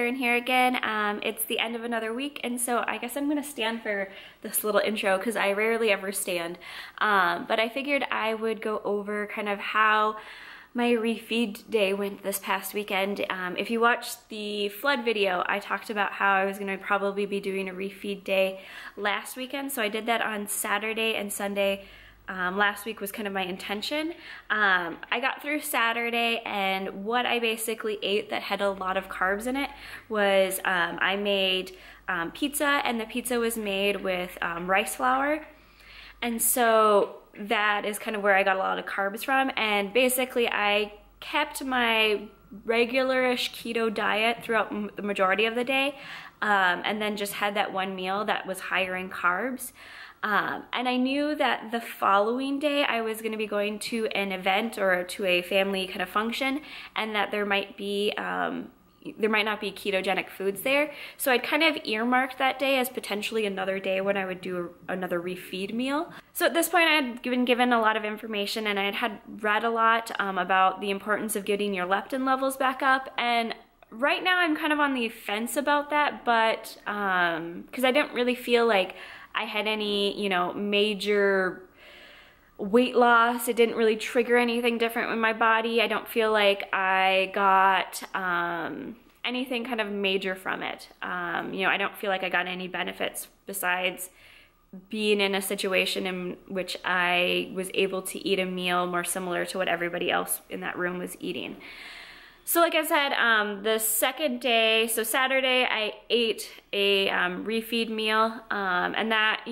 Erin here again. It's the end of another week, and so I guess I'm gonna stand for this little intro because I rarely ever stand. But I figured I would go over kind of how my refeed day went this past weekend. If you watched the flood video, I talked about how I was gonna probably be doing a refeed day last weekend, so I did that on Saturday and Sunday. Last week was kind of my intention. I got through Saturday, and what I basically ate that had a lot of carbs in it was I made pizza, and the pizza was made with rice flour. And so that is kind of where I got a lot of carbs from. And basically I kept my regular-ish keto diet throughout the majority of the day, and then just had that one meal that was higher in carbs. And I knew that the following day I was going to be going to an event or to a family kind of function, and that there might not be ketogenic foods there. So I'd kind of earmarked that day as potentially another day when I would do another refeed meal. So at this point I had been given a lot of information, and I had read a lot about the importance of getting your leptin levels back up. And right now I'm kind of on the fence about that, but because I didn't really feel like I had any, major weight loss. It didn't really trigger anything different in my body. I don't feel like I got anything kind of major from it. I don't feel like I got any benefits besides being in a situation in which I was able to eat a meal more similar to what everybody else in that room was eating. So like I said, the second day, so Saturday, I ate a refeed meal, and that,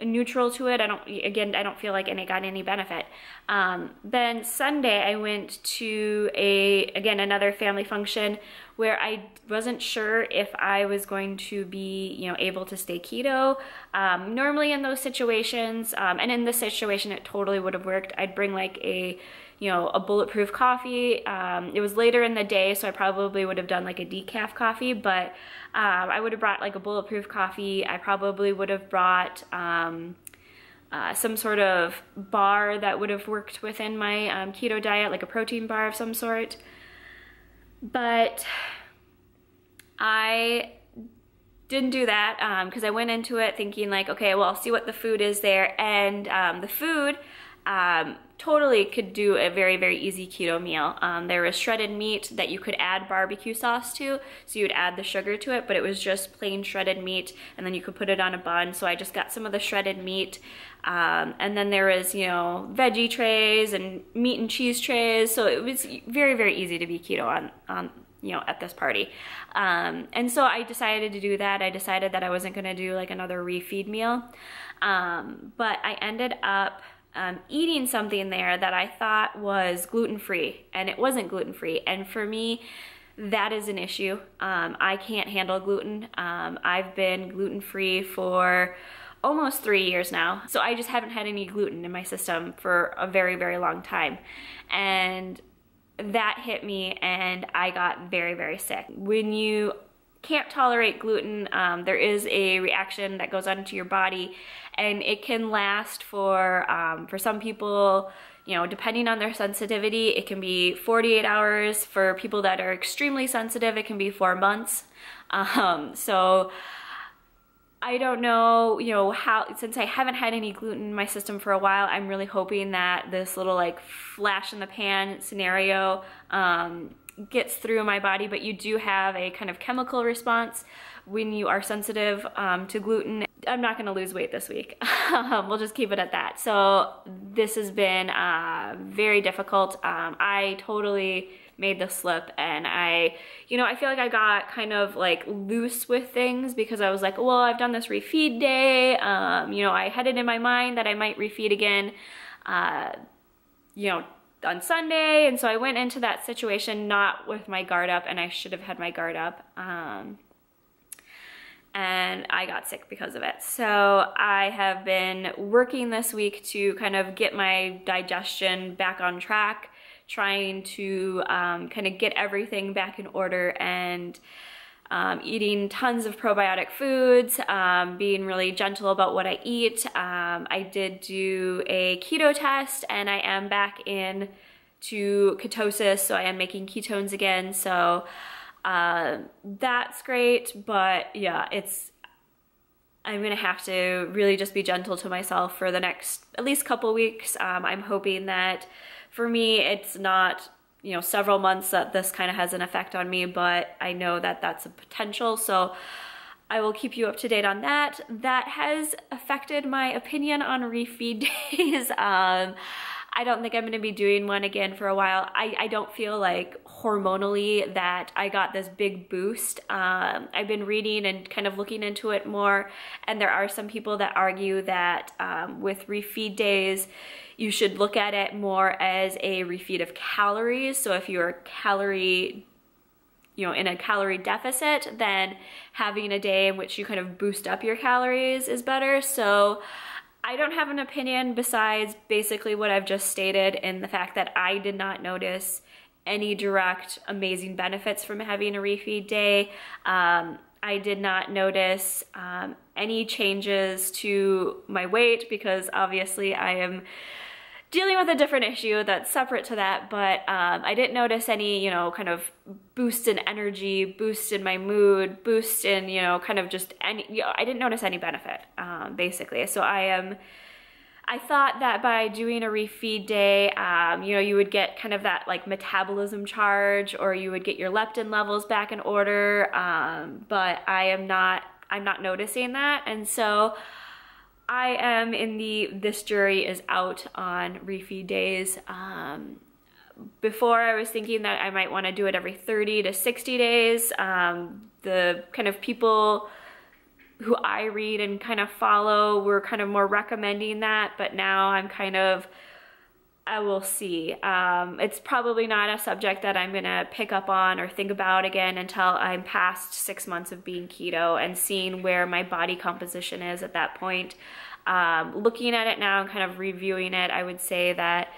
neutral to it. I don't feel like I got any benefit. Then Sunday, I went to another family function where I wasn't sure if I was going to be, able to stay keto. Normally in those situations, and in this situation, it totally would have worked. I'd bring like a bulletproof coffee. It was later in the day, so I probably would have done like a decaf coffee, but I would have brought like a bulletproof coffee. I probably would have brought some sort of bar that would have worked within my keto diet, like a protein bar of some sort. But I didn't do that because I went into it thinking like, okay, well, I'll see what the food is there. And the food totally could do a very, very easy keto meal. There was shredded meat that you could add barbecue sauce to, so you would add the sugar to it, but it was just plain shredded meat, and then you could put it on a bun. So I just got some of the shredded meat, and then there was, veggie trays and meat and cheese trays, so it was very, very easy to be keto on at this party. And so I decided to do that. I decided that I wasn't gonna do like another refeed meal, but I ended up eating something there that I thought was gluten-free, and it wasn't gluten-free. And for me, that is an issue. I can't handle gluten. I've been gluten-free for almost 3 years now, so I just haven't had any gluten in my system for a very, very long time. And that hit me, and I got very, very sick. When you can't tolerate gluten, there is a reaction that goes on into your body, and it can last for some people, depending on their sensitivity, it can be 48 hours. For people that are extremely sensitive, it can be 4 months. So I don't know, how, since I haven't had any gluten in my system for a while, I'm really hoping that this little like flash in the pan scenario gets through my body. But you do have a kind of chemical response when you are sensitive to gluten. I'm not gonna lose weight this week. We'll just keep it at that. So this has been very difficult. I totally made the slip, and I feel like I got kind of like loose with things because I was like, well, I've done this refeed day. I had it in my mind that I might refeed again, on Sunday, and so I went into that situation not with my guard up, and I should have had my guard up. And I got sick because of it. So I have been working this week to kind of get my digestion back on track, trying to kind of get everything back in order, and eating tons of probiotic foods, being really gentle about what I eat. I did do a keto test, and I am back in to ketosis, so I am making ketones again. So That's great, but yeah, I'm gonna have to really just be gentle to myself for the next at least couple weeks. I'm hoping that for me, it's not, you know, several months that this kind of has an effect on me, but I know that that's a potential. So I will keep you up to date on that. That has affected my opinion on refeed days. I don't think I'm gonna be doing one again for a while. I don't feel like hormonally that I got this big boost. I've been reading and kind of looking into it more, and there are some people that argue that with refeed days, you should look at it more as a refeed of calories. So if you're in a calorie deficit, then having a day in which you kind of boost up your calories is better. So I don't have an opinion besides basically what I've just stated, in the fact that I did not notice any direct amazing benefits from having a refeed day. I did not notice any changes to my weight, because obviously I am dealing with a different issue that's separate to that, but I didn't notice any, kind of boost in energy, boost in my mood, boost in, kind of just any, I didn't notice any benefit, basically. So I thought that by doing a refeed day, you would get kind of that like metabolism charge, or you would get your leptin levels back in order, but I'm not noticing that. And so I am in this jury is out on refeed days. Before I was thinking that I might want to do it every 30 to 60 days. The kind of people who I read and kind of follow were kind of more recommending that, but now I will see. It's probably not a subject that I'm gonna pick up on or think about again until I'm past 6 months of being keto and seeing where my body composition is at that point. Looking at it now and kind of reviewing it, I would say that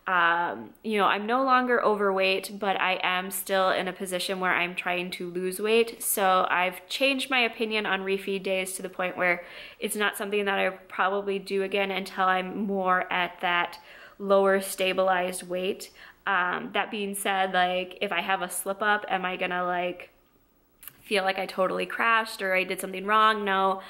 I'm no longer overweight, but I am still in a position where I'm trying to lose weight. So I've changed my opinion on refeed days to the point where it's not something that I probably do again until I'm more at that lower stabilized weight. That being said, like if I have a slip up, am I gonna like feel like I totally crashed or I did something wrong? No.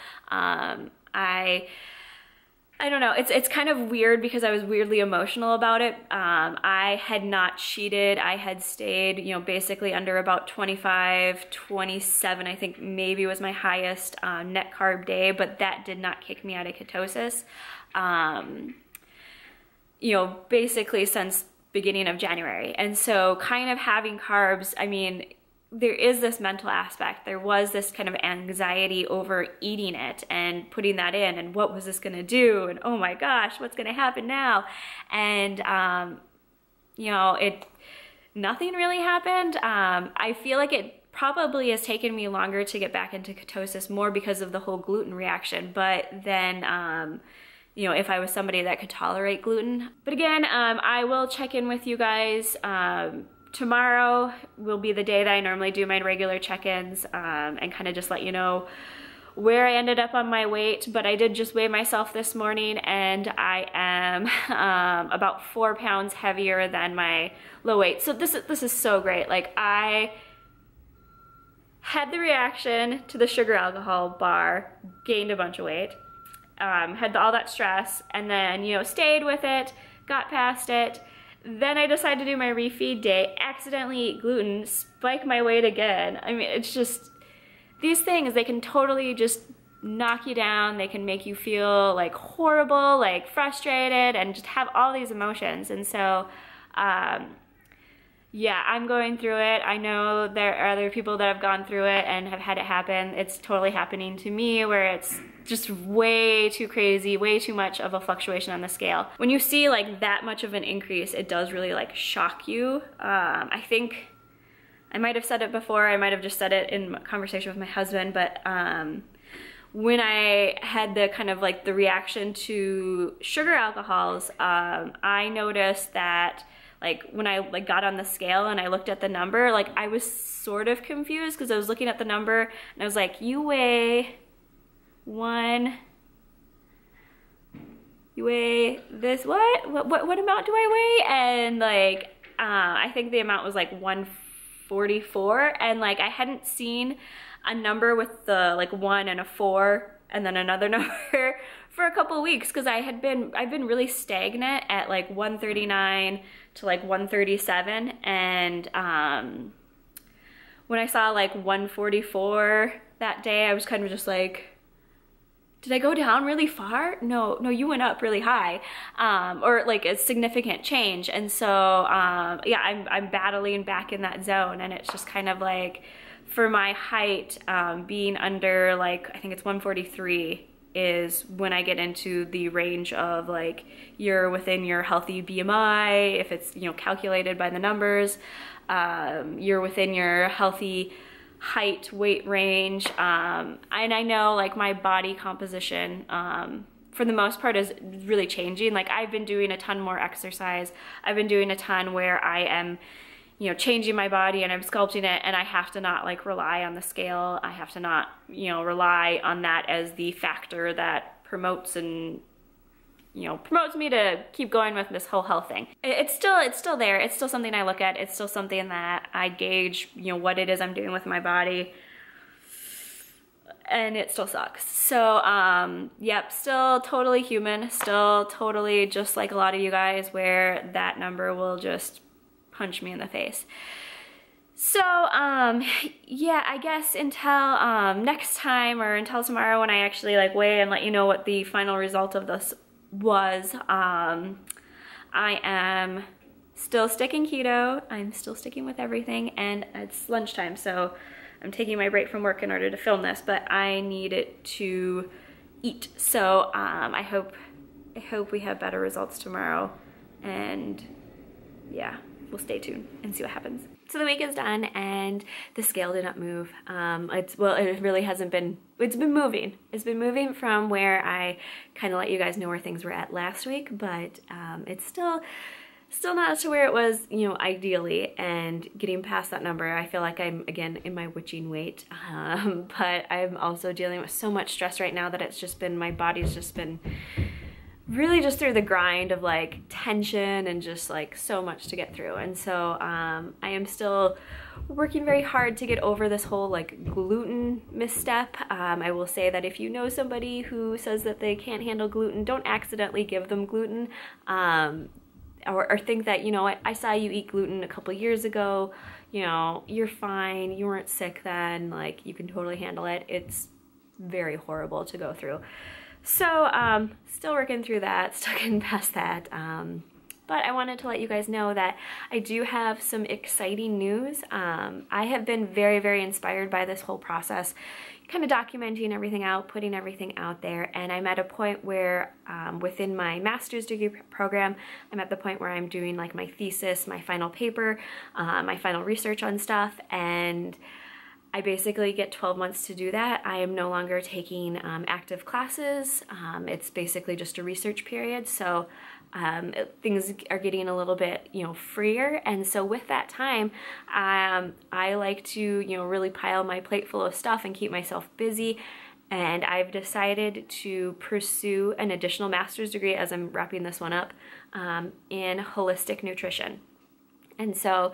I don't know. It's kind of weird because I was weirdly emotional about it. I had not cheated. I had stayed, basically under about 25, 27, I think maybe was my highest net carb day, but that did not kick me out of ketosis. Basically since beginning of January. And so kind of having carbs, I mean, there is this mental aspect. There was this kind of anxiety over eating it and putting that in, and what was this gonna do? And oh my gosh, what's gonna happen now? And, nothing really happened. I feel like it probably has taken me longer to get back into ketosis, more because of the whole gluten reaction. But then, if I was somebody that could tolerate gluten. But again, I will check in with you guys. Tomorrow will be the day that I normally do my regular check-ins, and kind of just let you know where I ended up on my weight. But I did just weigh myself this morning, and I am about 4 pounds heavier than my low weight. So this is so great. Like, I had the reaction to the sugar alcohol bar, gained a bunch of weight, had all that stress, and then stayed with it, got past it. Then I decided to do my refeed day, accidentally eat gluten, spike my weight again. I mean, it's just, these things, they can totally just knock you down. They can make you feel like horrible, like frustrated, and just have all these emotions. And so, yeah, I'm going through it. I know there are other people that have gone through it and have had it happen. It's totally happening to me, where it's just way too crazy, way too much of a fluctuation on the scale. When you see like that much of an increase, it does really like shock you. I think I might have said it before, I might have just said it in conversation with my husband, but when I had the kind of like the reaction to sugar alcohols, I noticed that like when I like got on the scale and I looked at the number, like I was sort of confused because I was looking at the number and I was like, you weigh this, what amount do I weigh? And like, I think the amount was like 140 144, and like I hadn't seen a number with the like 1 and a 4 and then another number for a couple of weeks, because I've been really stagnant at like 139 to like 137, and when I saw like 144 that day, I was kind of just like, did I go down really far? No, you went up really high, or like a significant change. And so, yeah, I'm battling back in that zone, and it's just kind of like, for my height, being under like, I think it's 143 is when I get into the range of like, you're within your healthy BMI, if it's, you know, calculated by the numbers, you're within your healthy height, weight range, and I know like my body composition for the most part is really changing. Like I've been doing a ton more exercise. I've been doing a ton where I am, you know, changing my body and I'm sculpting it, and I have to not like rely on the scale. I have to not, you know, rely on that as the factor that promotes and, you know, promotes me to keep going with this whole health thing. It's still there. It's still something I look at. It's still something that I gauge, you know, what it is I'm doing with my body, and it still sucks. So, yep, still totally human, still totally just like a lot of you guys, where that number will just punch me in the face. So, yeah, I guess until next time, or until tomorrow when I actually like weigh and let you know what the final result of this was, I am still sticking keto. I'm still sticking with everything, and it's lunchtime, so I'm taking my break from work in order to film this, but I need it to eat. So I hope we have better results tomorrow, and yeah, we'll stay tuned and see what happens. So the week is done, and the scale did not move. It really hasn't been, it's been moving. It's been moving from where I kind of let you guys know where things were at last week, but it's still not to where it was, you know, ideally, and getting past that number, I feel like I'm, again, in my witching weight, but I'm also dealing with so much stress right now that it's just been, my body's just been really just through the grind of like tension and just like so much to get through. And so I am still working very hard to get over this whole like gluten misstep. I will say that if you know somebody who says that they can't handle gluten, don't accidentally give them gluten, or think that, you know what, I saw you eat gluten a couple years ago, you know, you're fine, you weren't sick then, like you can totally handle it. It's very horrible to go through. So, still working through that, still getting past that, but I wanted to let you guys know that I do have some exciting news. I have been very, very inspired by this whole process, kind of documenting everything out, putting everything out there, and I'm at a point where, within my master's degree program, I'm at the point where I'm doing like my thesis, my final paper, my final research on stuff, and I basically get 12 months to do that. I am no longer taking active classes. It's basically just a research period, so things are getting a little bit, you know, freer. And so with that time, I like to, you know, really pile my plate full of stuff and keep myself busy. And I've decided to pursue an additional master's degree, as I'm wrapping this one up, in holistic nutrition. And so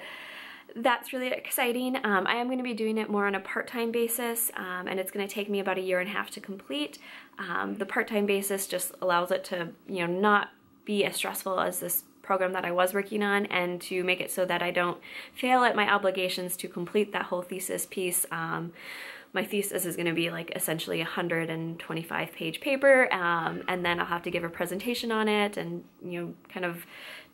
that's really exciting. I am going to be doing it more on a part-time basis, and it's going to take me about 1.5 years to complete. The part-time basis just allows it to, you know, not be as stressful as this program that I was working on, and to make it so that I don't fail at my obligations to complete that whole thesis piece. My thesis is going to be like essentially a 125-page paper, and then I'll have to give a presentation on it, and, you know, kind of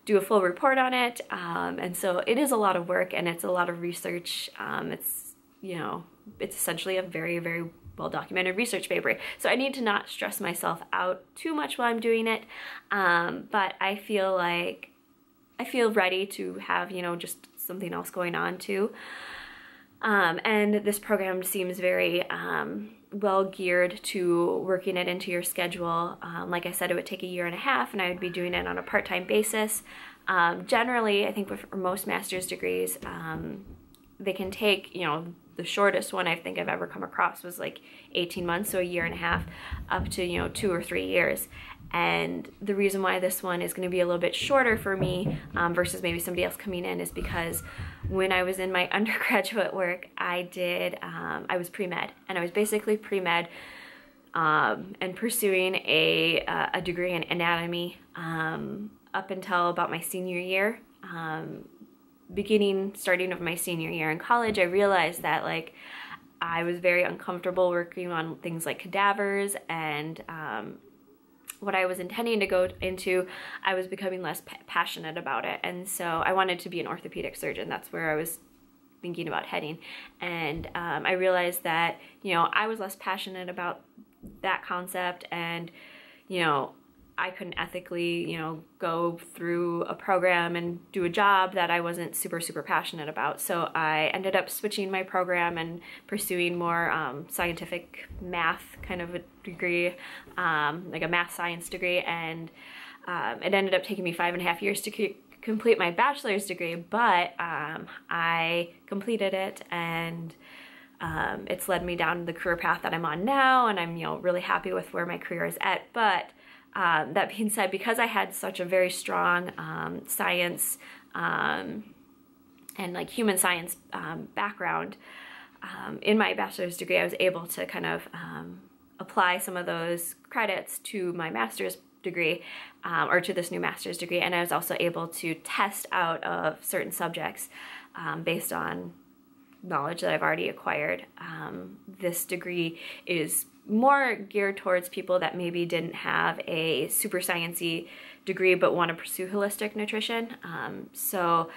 do a full report on it, and so it is a lot of work, and it's a lot of research. It's, you know, it's essentially a very, very well-documented research paper, so I need to not stress myself out too much while I'm doing it, but I feel ready to have, you know, just something else going on too. And this program seems very well geared to working it into your schedule. Like I said, it would take 1.5 years, and I would be doing it on a part-time basis. Generally, I think for most master's degrees, they can take, you know, the shortest one I think I've ever come across was like 18 months, so 1.5 years, up to, you know, 2 or 3 years. And the reason why this one is going to be a little bit shorter for me versus maybe somebody else coming in is because when I was in my undergraduate work, I was pre-med, and I was basically pre-med and pursuing a degree in anatomy up until about my senior year. Starting of my senior year in college, I realized that like I was very uncomfortable working on things like cadavers, and what I was intending to go into, I was becoming less passionate about it. And so I wanted to be an orthopedic surgeon. That's where I was thinking about heading. And I realized that, you know, I was less passionate about that concept, and, you know, I couldn't ethically, you know, go through a program and do a job that I wasn't super passionate about. So I ended up switching my program and pursuing more scientific math kind of a degree, like a math science degree, and it ended up taking me 5.5 years to complete my bachelor's degree, but I completed it, and it's led me down the career path that I'm on now, and I'm, you know, really happy with where my career is at. But that being said, because I had such a very strong science and like human science background in my bachelor's degree, I was able to kind of apply some of those credits to my master's degree or to this new master's degree, and I was also able to test out of certain subjects based on knowledge that I've already acquired. This degree is more geared towards people that maybe didn't have a super sciencey degree but want to pursue holistic nutrition. So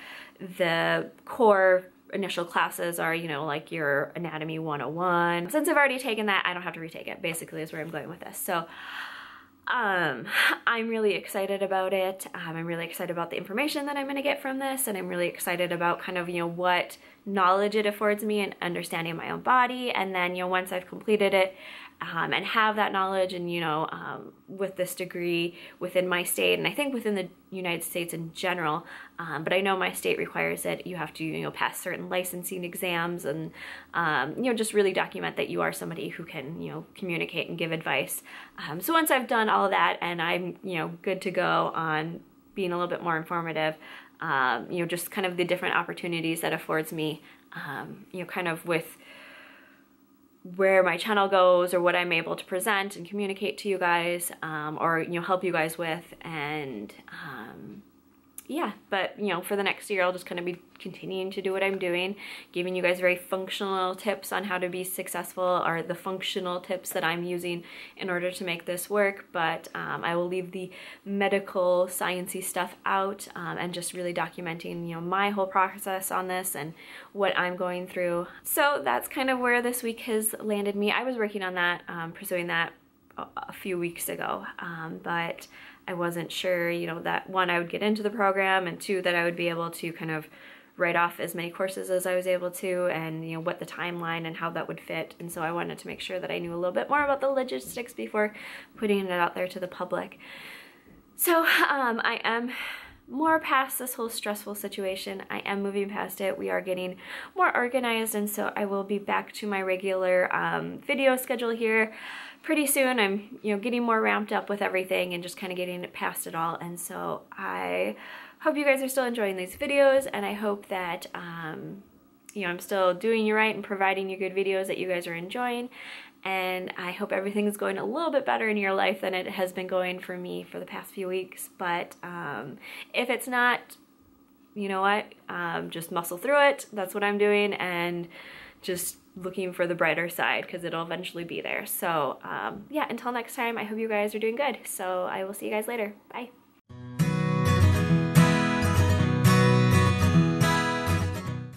the core initial classes are, you know, like your anatomy 101. Since I've already taken that, I don't have to retake it, basically is where I'm going with this. So I'm really excited about it. I'm really excited about the information that I'm going to get from this, and I'm really excited about kind of, you know, what knowledge it affords me and understanding my own body. And then, you know, once I've completed it and have that knowledge, and, you know, with this degree within my state, and I think within the United States in general, but I know my state requires that you have to, you know, pass certain licensing exams, and, you know, just really document that you are somebody who can, you know, communicate and give advice. So once I've done all of that and I'm, you know, good to go on being a little bit more informative, you know, just kind of the different opportunities that affords me, you know, kind of with where my channel goes or what I'm able to present and communicate to you guys, or, you know, help you guys with. And yeah, but, you know, for the next year, I'll just kind of be continuing to do what I'm doing, giving you guys very functional tips on how to be successful, or the functional tips that I'm using in order to make this work. But I will leave the medical sciencey stuff out, and just really documenting, you know, my whole process on this and what I'm going through. So that's kind of where this week has landed me. I was working on that, pursuing that a few weeks ago, but I wasn't sure, you know, that one, I would get into the program, and two, that I would be able to kind of write off as many courses as I was able to, and, you know, what the timeline and how that would fit. And so I wanted to make sure that I knew a little bit more about the logistics before putting it out there to the public. So I am more past this whole stressful situation. I am moving past it. We are getting more organized, and so I will be back to my regular video schedule here pretty soon. I'm, you know, getting more ramped up with everything and just kind of getting it past it all. And so I hope you guys are still enjoying these videos, and I hope that you know, I'm still doing you right and providing you good videos that you guys are enjoying. And I hope everything's going a little bit better in your life than it has been going for me for the past few weeks. But if it's not, you know what, just muscle through it. That's what I'm doing, and just looking for the brighter side, because it'll eventually be there. So yeah, until next time, I hope you guys are doing good. So I will see you guys later. Bye.